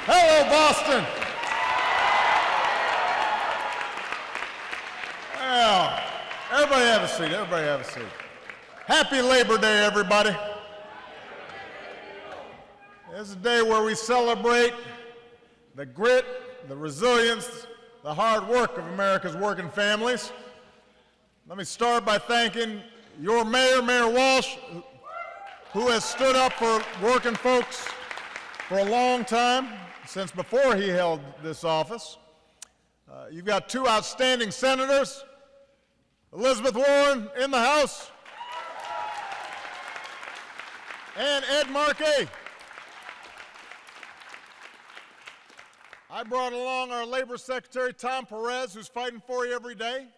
Hello, Boston. Well, everybody have a seat. Everybody have a seat. Happy Labor Day, everybody. This is a day where we celebrate the grit, the resilience, the hard work of America's working families. Let me start by thanking your mayor, Mayor Walsh, who has stood up for working folks for a long time, since before he held this office. You've got two outstanding senators, Elizabeth Warren in the House, and Ed Markey. I brought along our Labor Secretary, Tom Perez, who's fighting for you every day.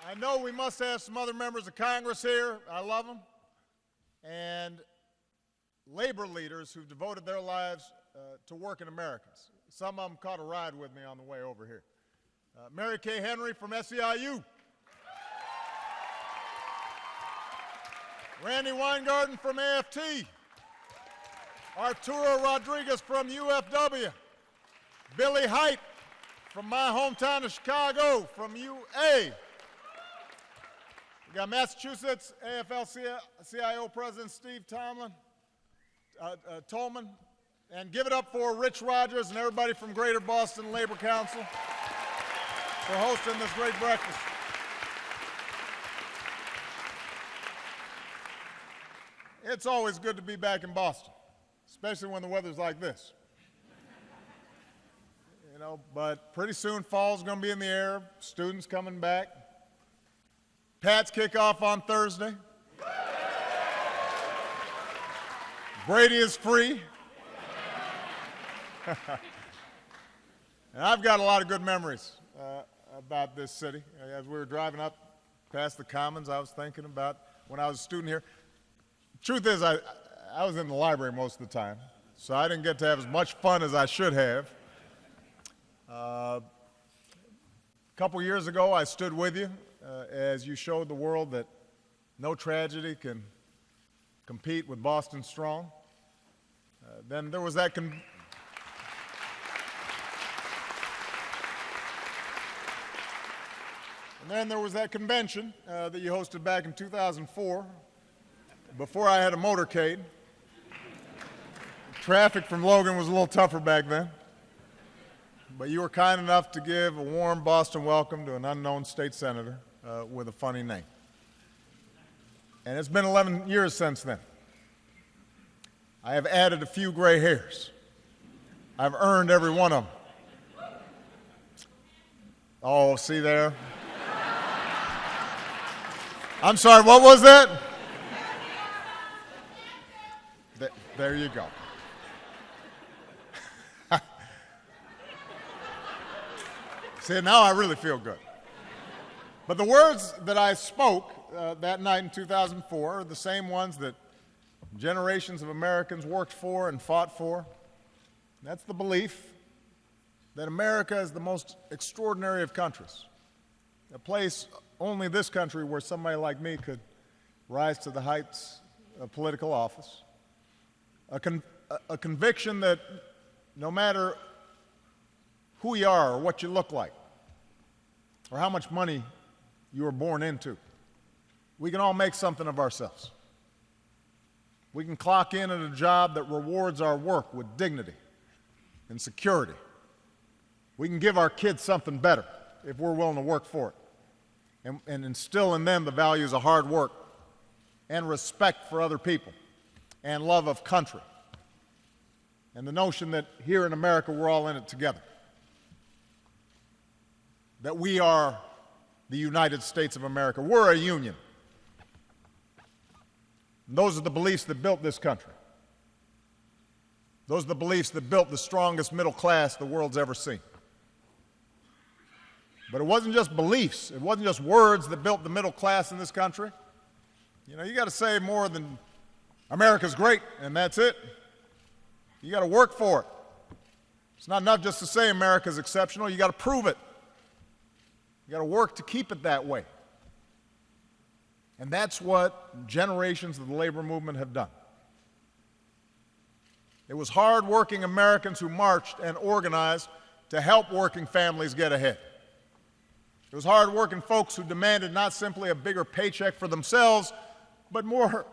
I know we must have some other members of Congress here. I love them. And labor leaders who've devoted their lives to working Americans. Some of them caught a ride with me on the way over here. Mary Kay Henry from SEIU. Randy Weingarten from AFT. Arturo Rodriguez from UFW. Billy Height from my hometown of Chicago, from UA. We got Massachusetts AFL-CIO President Steve Tolman. And give it up for Rich Rogers and everybody from Greater Boston Labor Council for hosting this great breakfast. It's always good to be back in Boston, especially when the weather's like this. You know, but pretty soon fall's going to be in the air, students coming back. Pats kick off on Thursday. Brady is free. And I've got a lot of good memories about this city. As we were driving up past the Commons, I was thinking about when I was a student here. Truth is, I was in the library most of the time, so I didn't get to have as much fun as I should have. A couple years ago, I stood with you as you showed the world that no tragedy can compete with Boston Strong. Then there was that and then there was that convention that you hosted back in 2004, before I had a motorcade. Traffic from Logan was a little tougher back then. But you were kind enough to give a warm Boston welcome to an unknown state senator with a funny name. And it's been 11 years since then. I have added a few gray hairs. I've earned every one of them. Oh, see there? I'm sorry, what was that? There you go. See, now I really feel good. But the words that I spoke that night in 2004 are the same ones that generations of Americans worked for and fought for. That's the belief that America is the most extraordinary of countries, a place only this country where somebody like me could rise to the heights of political office, a conviction that no matter who you are or what you look like or how much money you were born into, we can all make something of ourselves. We can clock in at a job that rewards our work with dignity and security. We can give our kids something better if we're willing to work for it and instill in them the values of hard work and respect for other people and love of country and the notion that here in America we're all in it together, that we are the United States of America. We're a union. And those are the beliefs that built this country. Those are the beliefs that built the strongest middle class the world's ever seen. But it wasn't just beliefs, it wasn't just words that built the middle class in this country. You know, you got to say more than America's great and that's it. You got to work for it. It's not enough just to say America's exceptional, you got to prove it. You got to work to keep it that way. And that's what generations of the labor movement have done. It was hard-working Americans who marched and organized to help working families get ahead. It was hard-working folks who demanded not simply a bigger paycheck for themselves, but more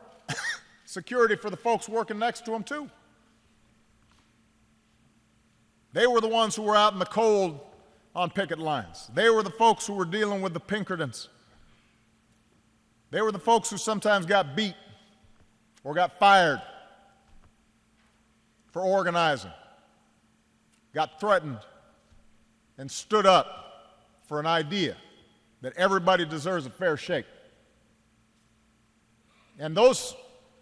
security for the folks working next to them, too. They were the ones who were out in the cold on picket lines. They were the folks who were dealing with the Pinkertons. They were the folks who sometimes got beat or got fired for organizing, got threatened, and stood up for an idea that everybody deserves a fair shake. And those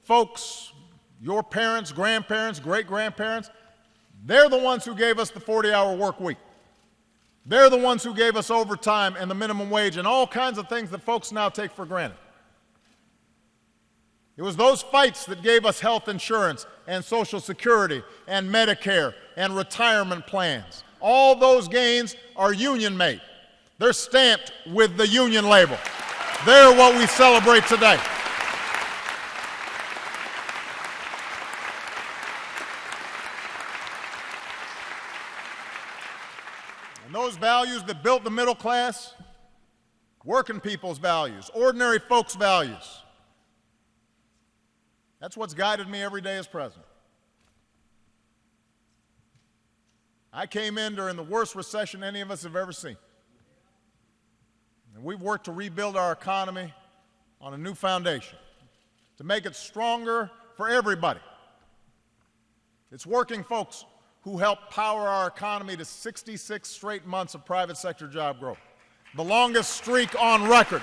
folks, your parents, grandparents, great-grandparents, they're the ones who gave us the 40-hour work week. They're the ones who gave us overtime and the minimum wage and all kinds of things that folks now take for granted. It was those fights that gave us health insurance and Social Security and Medicare and retirement plans. All those gains are union-made. They're stamped with the union label. They're what we celebrate today. And those values that built the middle class, working people's values, ordinary folks' values, that's what's guided me every day as president. I came in during the worst recession any of us have ever seen. And we've worked to rebuild our economy on a new foundation, to make it stronger for everybody. It's working folks who helped power our economy to 66 straight months of private sector job growth, the longest streak on record.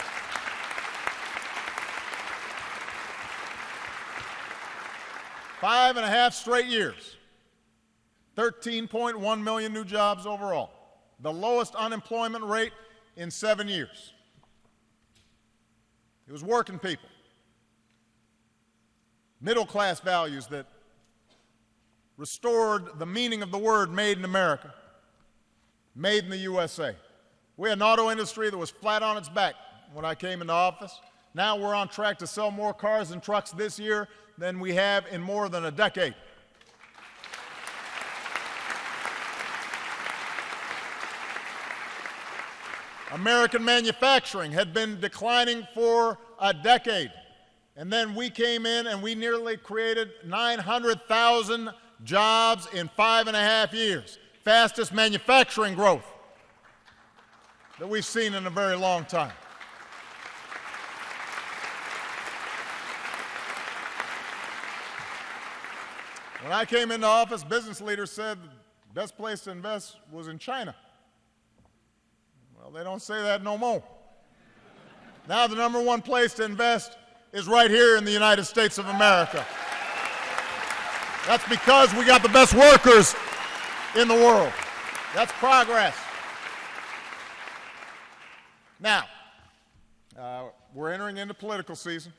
5.5 straight years, 13.1 million new jobs overall, the lowest unemployment rate in 7 years. It was working people, middle-class values that restored the meaning of the word made in America, made in the USA. We had an auto industry that was flat on its back when I came into office. Now we're on track to sell more cars and trucks this year than we have in more than a decade. American manufacturing had been declining for a decade. And then we came in and we nearly created 900,000 jobs in 5.5 years. Fastest manufacturing growth that we've seen in a very long time. When I came into office, business leaders said the best place to invest was in China. Well, they don't say that no more. Now the number one place to invest is right here in the United States of America. That's because we got the best workers in the world. That's progress. Now, we're entering into political season.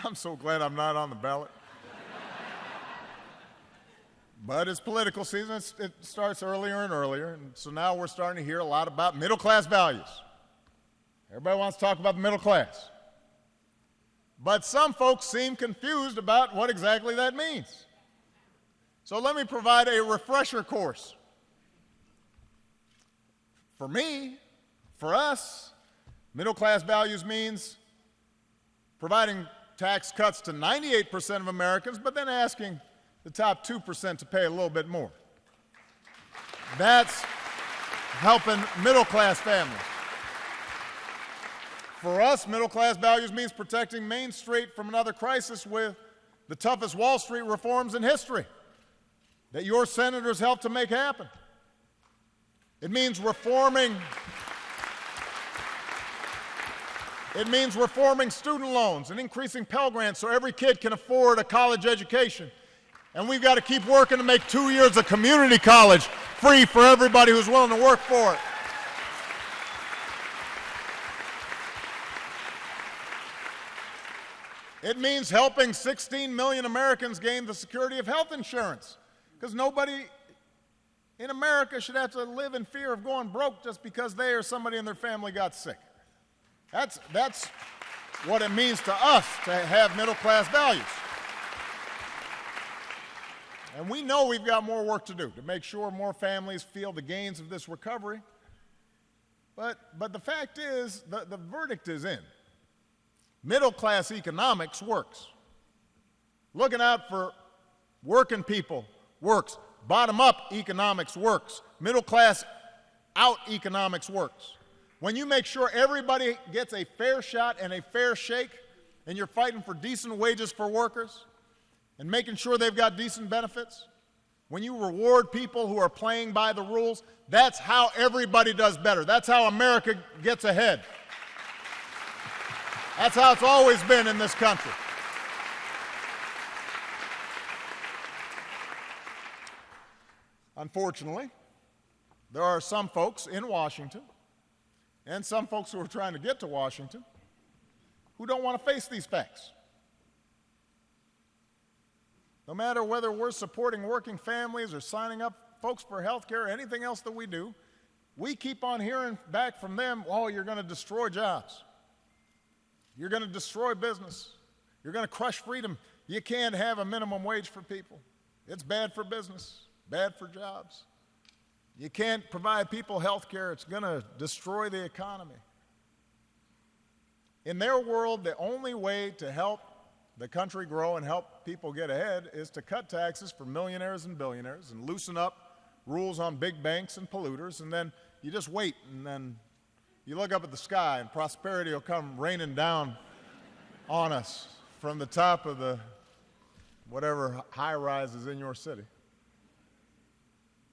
I'm so glad I'm not on the ballot. But it's political season. It starts earlier and earlier, and so now we're starting to hear a lot about middle-class values. Everybody wants to talk about the middle class. But some folks seem confused about what exactly that means. So let me provide a refresher course. For me, for us, middle-class values means providing tax cuts to 98% of Americans, but then asking the top 2% to pay a little bit more. That's helping middle-class families. For us, middle-class values means protecting Main Street from another crisis with the toughest Wall Street reforms in history that your senators helped to make happen. It means reforming student loans and increasing Pell Grants so every kid can afford a college education. And we've got to keep working to make 2 years of community college free for everybody who's willing to work for it. It means helping 16 million Americans gain the security of health insurance, because nobody in America should have to live in fear of going broke just because they or somebody in their family got sick. That's what it means to us to have middle-class values. And we know we've got more work to do to make sure more families feel the gains of this recovery. But the fact is, the verdict is in. Middle-class economics works. Looking out for working people works. Bottom-up economics works. Middle-class out economics works. When you make sure everybody gets a fair shot and a fair shake, and you're fighting for decent wages for workers, and making sure they've got decent benefits, when you reward people who are playing by the rules, that's how everybody does better. That's how America gets ahead. That's how it's always been in this country. Unfortunately, there are some folks in Washington, and some folks who are trying to get to Washington, who don't want to face these facts. No matter whether we're supporting working families or signing up folks for health care or anything else that we do, we keep on hearing back from them, oh, you're going to destroy jobs. You're going to destroy business. You're going to crush freedom. You can't have a minimum wage for people. It's bad for business, bad for jobs. You can't provide people health care. It's going to destroy the economy. In their world, the only way to help the country grow and help people get ahead is to cut taxes for millionaires and billionaires and loosen up rules on big banks and polluters, and then you just wait, and then you look up at the sky and prosperity will come raining down on us from the top of the whatever high rise is in your city.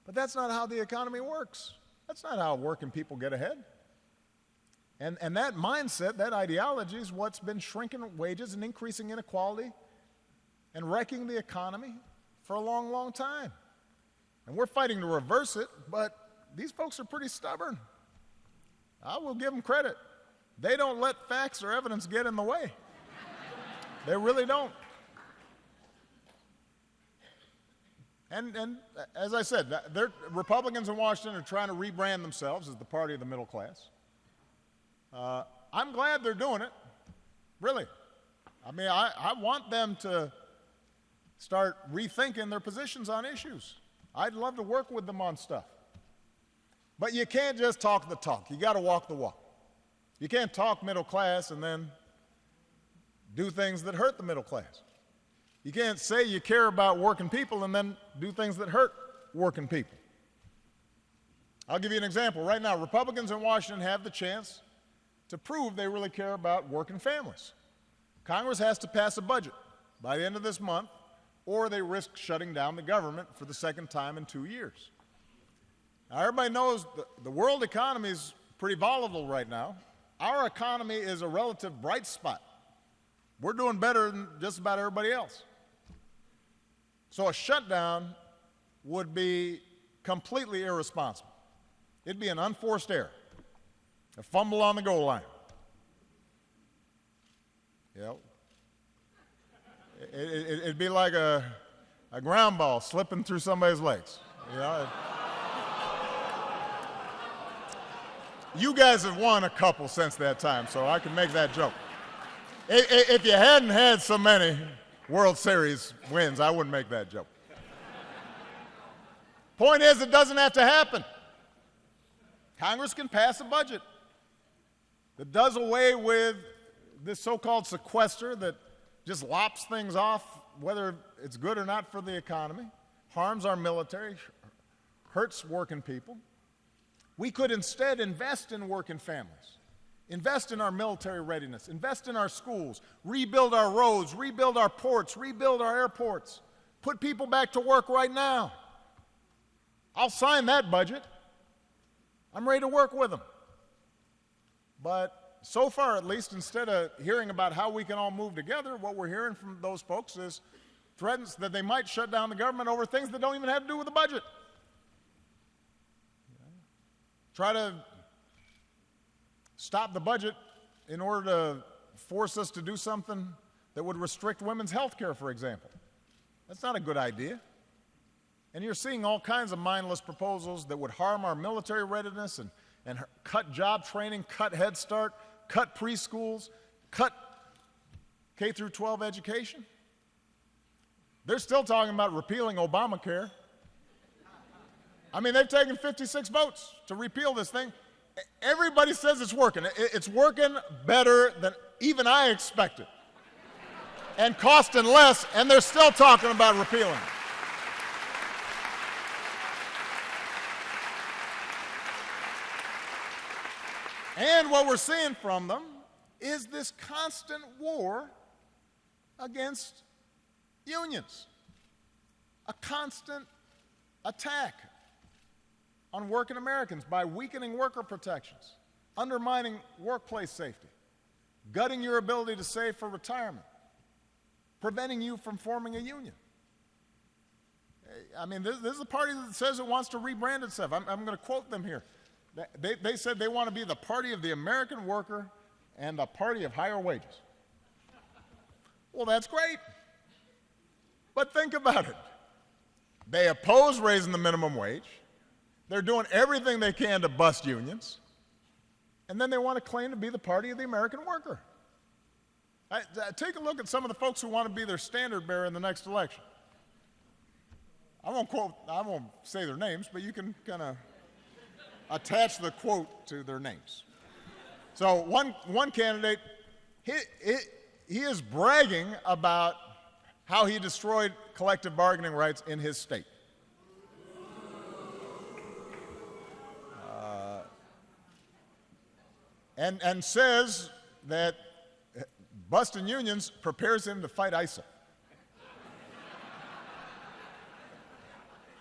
But that's not how the economy works. That's not how working people get ahead. And that mindset, that ideology is what's been shrinking wages and increasing inequality and wrecking the economy for a long, long time. And we're fighting to reverse it, but these folks are pretty stubborn. I will give them credit. They don't let facts or evidence get in the way. They really don't. And as I said, Republicans in Washington are trying to rebrand themselves as the party of the middle class. I'm glad they're doing it, really. I mean, I want them to start rethinking their positions on issues. I'd love to work with them on stuff. But you can't just talk the talk. You got to walk the walk. You can't talk middle class and then do things that hurt the middle class. You can't say you care about working people and then do things that hurt working people. I'll give you an example. Right now, Republicans in Washington have the chance to prove they really care about working families. Congress has to pass a budget by the end of this month, or they risk shutting down the government for the second time in 2 years. Now, everybody knows the world economy is pretty volatile right now. Our economy is a relative bright spot. We're doing better than just about everybody else. So a shutdown would be completely irresponsible. It'd be an unforced error, a fumble on the goal line. You know, it'd be like a ground ball slipping through somebody's legs. You know, you guys have won a couple since that time, so I can make that joke. If you hadn't had so many World Series wins, I wouldn't make that joke. Point is, it doesn't have to happen. Congress can pass a budget that does away with this so-called sequester that just lops things off, whether it's good or not for the economy, harms our military, hurts working people. We could instead invest in working families, invest in our military readiness, invest in our schools, rebuild our roads, rebuild our ports, rebuild our airports, put people back to work right now. I'll sign that budget. I'm ready to work with them. But so far, at least, instead of hearing about how we can all move together, what we're hearing from those folks is threats that they might shut down the government over things that don't even have to do with the budget. Try to stop the budget in order to force us to do something that would restrict women's health care, for example. That's not a good idea. And you're seeing all kinds of mindless proposals that would harm our military readiness and cut job training, cut Head Start, cut preschools, cut K through 12 education. They're still talking about repealing Obamacare. I mean, they've taken 56 votes to repeal this thing. Everybody says it's working. It's working better than even I expected, and costing less, and they're still talking about repealing it. And what we're seeing from them is this constant war against unions, a constant attack on working Americans by weakening worker protections, undermining workplace safety, gutting your ability to save for retirement, preventing you from forming a union. I mean, this is a party that says it wants to rebrand itself. I'm going to quote them here. They said they want to be the party of the American worker and the party of higher wages. Well, that's great. But think about it. They oppose raising the minimum wage. They're doing everything they can to bust unions. And then they want to claim to be the party of the American worker. Take a look at some of the folks who want to be their standard bearer in the next election. I won't say their names, but you can kind of attach the quote to their names. So one candidate, he is bragging about how he destroyed collective bargaining rights in his state. And says that busting unions prepares him to fight ISIL.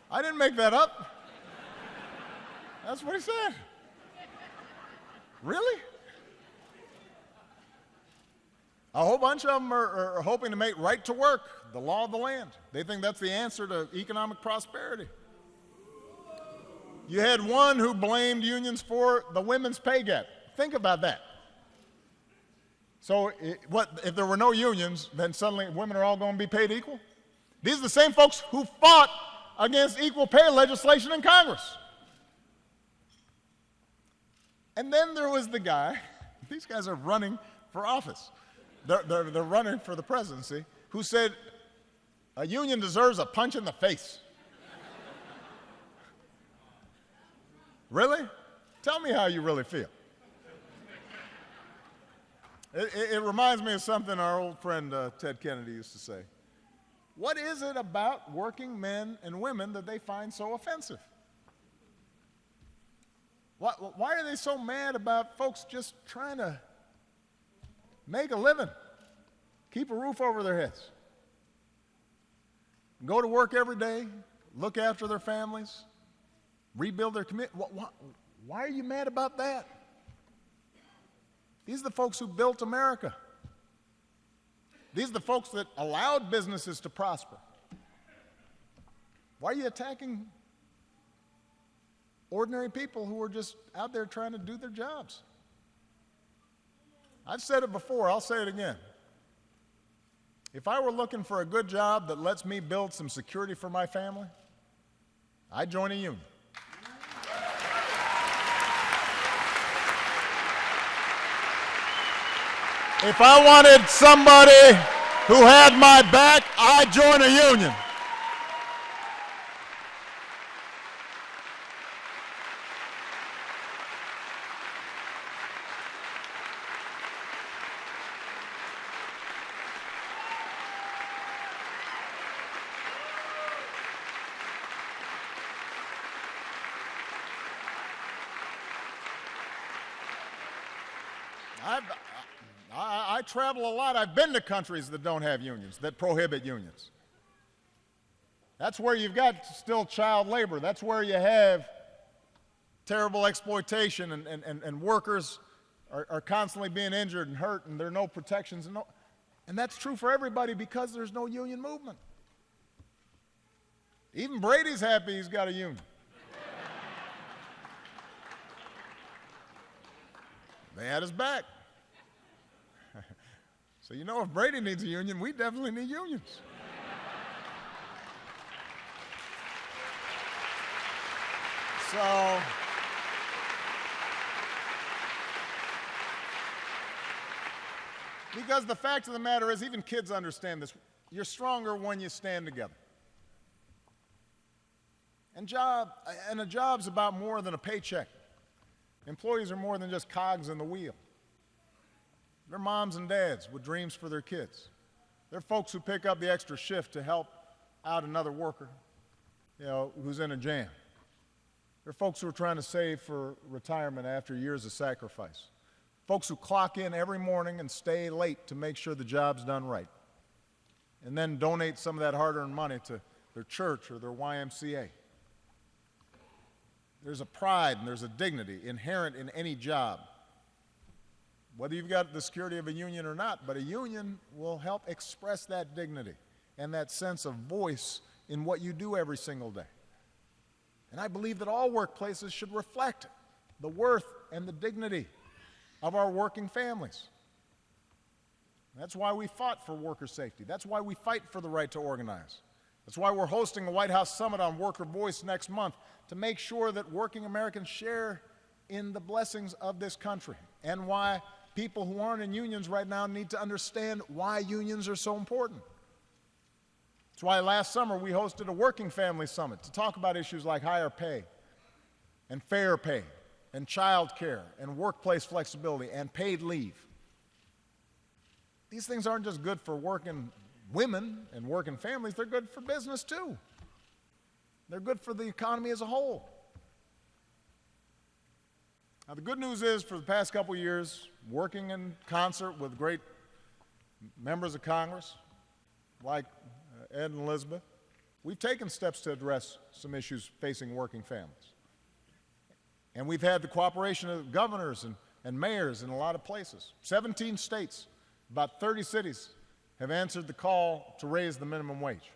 I didn't make that up. That's what he said. Really? A whole bunch of them are hoping to make right to work the law of the land. They think that's the answer to economic prosperity. You had one who blamed unions for the women's pay gap. Think about that. So if there were no unions, then suddenly women are all going to be paid equal? These are the same folks who fought against equal pay legislation in Congress. And then there was the guy, these guys are running for office. They're running for the presidency, who said a union deserves a punch in the face. Really? Tell me how you really feel. It reminds me of something our old friend Ted Kennedy used to say. What is it about working men and women that they find so offensive? Why are they so mad about folks just trying to make a living, keep a roof over their heads, go to work every day, look after their families, rebuild their community? Why are you mad about that? These are the folks who built America. These are the folks that allowed businesses to prosper. Why are you attacking ordinary people who are just out there trying to do their jobs? I've said it before, I'll say it again. If I were looking for a good job that lets me build some security for my family, I'd join a union. If I wanted somebody who had my back, I'd join a union. I travel a lot. I've been to countries that don't have unions, that prohibit unions. That's where you've got still child labor. That's where you have terrible exploitation and workers are constantly being injured and hurt, and there are no protections. And that's true for everybody because there's no union movement. Even Brady's happy he's got a union. They had his back. So you know, if Brady needs a union, we definitely need unions. So because the fact of the matter is, even kids understand this. you're stronger when you stand together. And a job's about more than a paycheck. Employees are more than just cogs in the wheel. They're moms and dads with dreams for their kids. They're folks who pick up the extra shift to help out another worker, who's in a jam. They're folks who are trying to save for retirement after years of sacrifice. Folks who clock in every morning and stay late to make sure the job's done right, and then donate some of that hard-earned money to their church or their YMCA. There's a pride and there's a dignity inherent in any job, whether you've got the security of a union or not, but a union will help express that dignity and that sense of voice in what you do every single day. And I believe that all workplaces should reflect the worth and the dignity of our working families. That's why we fought for worker safety. That's why we fight for the right to organize. That's why we're hosting a White House summit on worker voice next month, to make sure that working Americans share in the blessings of this country, and why people who aren't in unions right now need to understand why unions are so important. That's why last summer we hosted a working family summit to talk about issues like higher pay and fair pay and child care and workplace flexibility and paid leave. These things aren't just good for working women and working families, they're good for business too. They're good for the economy as a whole. Now, the good news is, for the past couple of years, working in concert with great members of Congress, like Ed and Elizabeth, we've taken steps to address some issues facing working families. And we've had the cooperation of governors and mayors in a lot of places. 17 states, about 30 cities, have answered the call to raise the minimum wage.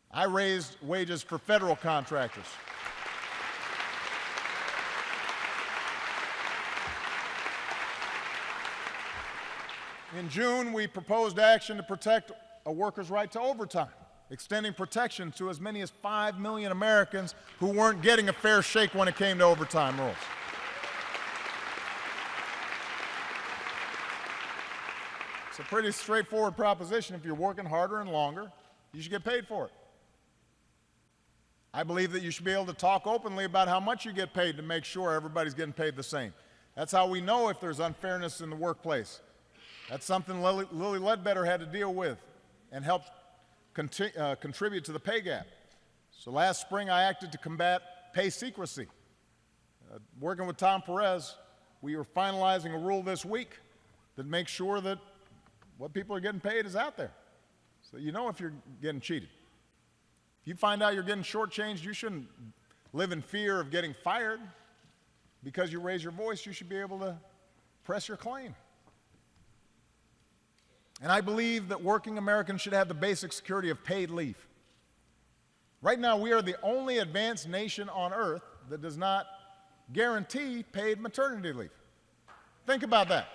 I raised wages for federal contractors. In June, we proposed action to protect a worker's right to overtime, extending protection to as many as 5 million Americans who weren't getting a fair shake when it came to overtime rules. It's a pretty straightforward proposition. If you're working harder and longer, you should get paid for it. I believe that you should be able to talk openly about how much you get paid to make sure everybody's getting paid the same. That's how we know if there's unfairness in the workplace. That's something Lilly Ledbetter had to deal with and helped contribute to the pay gap. So last spring, I acted to combat pay secrecy. Working with Tom Perez, we are finalizing a rule this week that makes sure that what people are getting paid is out there, so you know if you're getting cheated. If you find out you're getting shortchanged, you shouldn't live in fear of getting fired. Because you raise your voice, you should be able to press your claim. And I believe that working Americans should have the basic security of paid leave. Right now, we are the only advanced nation on earth that does not guarantee paid maternity leave. Think about that.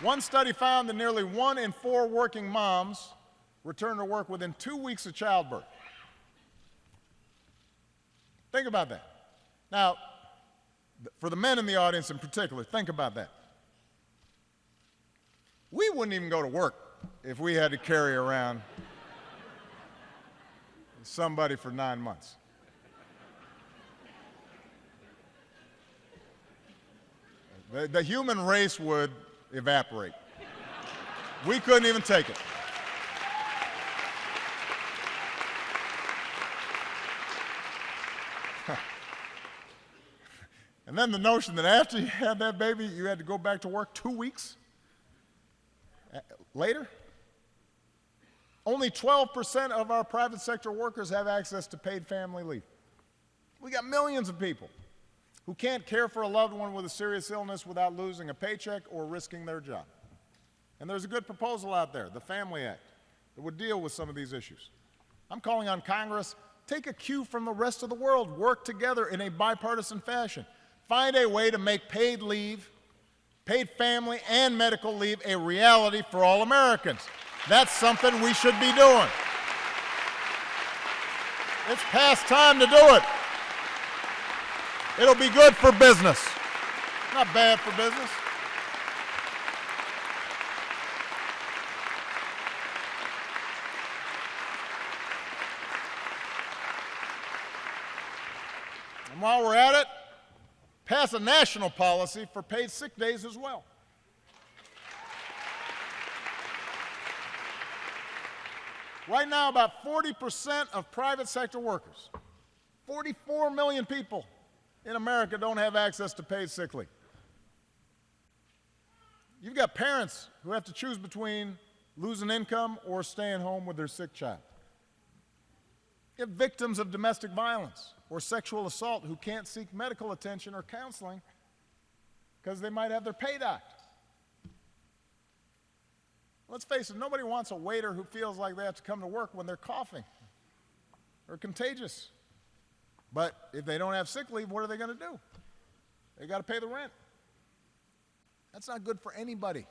One study found that nearly 1 in 4 working moms return to work within 2 weeks of childbirth. Think about that. Now, for the men in the audience in particular, think about that. We wouldn't even go to work if we had to carry around somebody for 9 months. The human race would evaporate. We couldn't even take it. And then the notion that after you had that baby, you had to go back to work 2 weeks later. Only 12% of our private sector workers have access to paid family leave. We got millions of people who can't care for a loved one with a serious illness without losing a paycheck or risking their job. And there's a good proposal out there, the Family Act, that would deal with some of these issues. I'm calling on Congress, take a cue from the rest of the world, work together in a bipartisan fashion. Find a way to make paid leave, paid family and medical leave a reality for all Americans. That's something we should be doing. It's past time to do it. It'll be good for business, not bad for business. And while we're at it, pass a national policy for paid sick days as well. Right now, about 40% of private sector workers, 44 million people in America, don't have access to paid sick leave. You've got parents who have to choose between losing income or staying home with their sick child. You have victims of domestic violence or sexual assault who can't seek medical attention or counseling because they might have their pay docked. Let's face it, nobody wants a waiter who feels like they have to come to work when they're coughing or contagious. But if they don't have sick leave, what are they going to do? They've got to pay the rent. That's not good for anybody.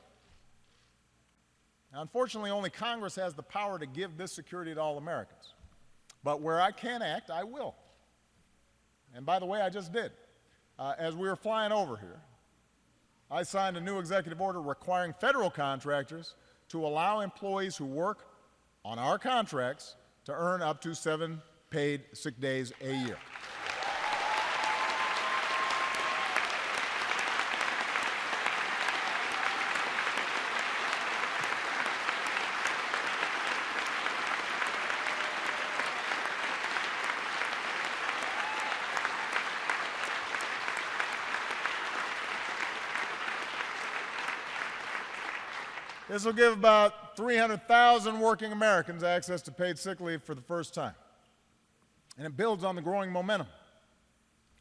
Now, unfortunately, only Congress has the power to give this security to all Americans. But where I can act, I will. And by the way, I just did. As we were flying over here, I signed a new executive order requiring federal contractors to allow employees who work on our contracts to earn up to 7 paid sick days a year. This will give about 300,000 working Americans access to paid sick leave for the first time. And it builds on the growing momentum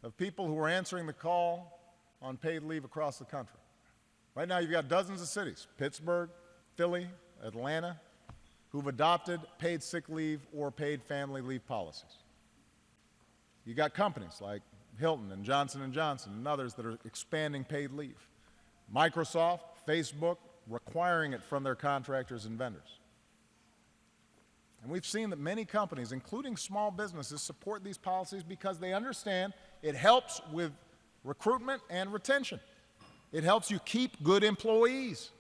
of people who are answering the call on paid leave across the country. Right now, you've got dozens of cities, Pittsburgh, Philly, Atlanta, who've adopted paid sick leave or paid family leave policies. You've got companies like Hilton and Johnson & Johnson and others that are expanding paid leave. Microsoft, Facebook, requiring it from their contractors and vendors. And we've seen that many companies, including small businesses, support these policies because they understand it helps with recruitment and retention. It helps you keep good employees.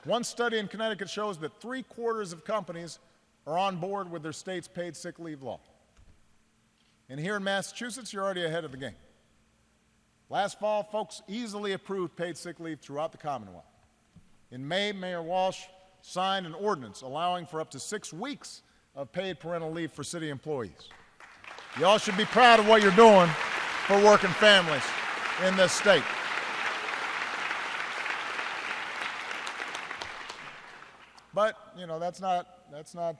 One study in Connecticut shows that 3/4 of companies are on board with their state's paid sick leave law. And here in Massachusetts, you're already ahead of the game. Last fall, folks easily approved paid sick leave throughout the Commonwealth. In May, Mayor Walsh signed an ordinance allowing for up to 6 weeks of paid parental leave for city employees. You all should be proud of what you're doing for working families in this state. But, you know, that's not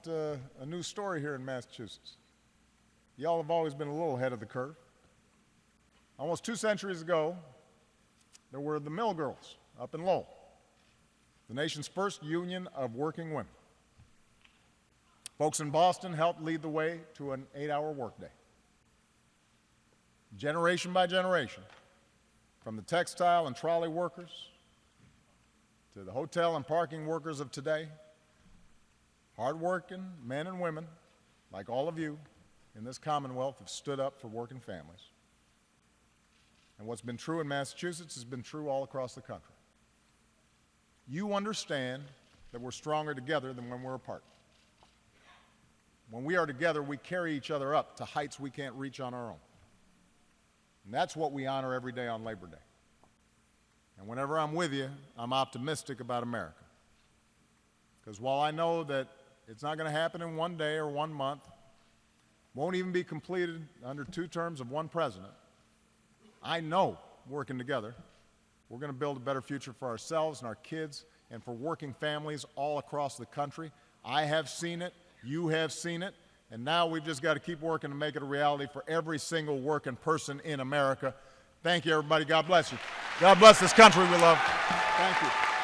a new story here in Massachusetts. Y'all have always been a little ahead of the curve. Almost 2 centuries ago, there were the Mill Girls up in Lowell, the nation's first union of working women. Folks in Boston helped lead the way to an 8-hour workday. Generation by generation, from the textile and trolley workers to the hotel and parking workers of today, hardworking men and women, like all of you in this Commonwealth, have stood up for working families. And what's been true in Massachusetts has been true all across the country. You understand that we're stronger together than when we're apart. When we are together, we carry each other up to heights we can't reach on our own. And that's what we honor every day on Labor Day. And whenever I'm with you, I'm optimistic about America. Because while I know that it's not going to happen in one day or 1 month, won't even be completed under 2 terms of one president, I know, working together, we're going to build a better future for ourselves and our kids and for working families all across the country. I have seen it, you have seen it, and now we've just got to keep working to make it a reality for every single working person in America. Thank you, everybody. God bless you. God bless this country we love. Thank you.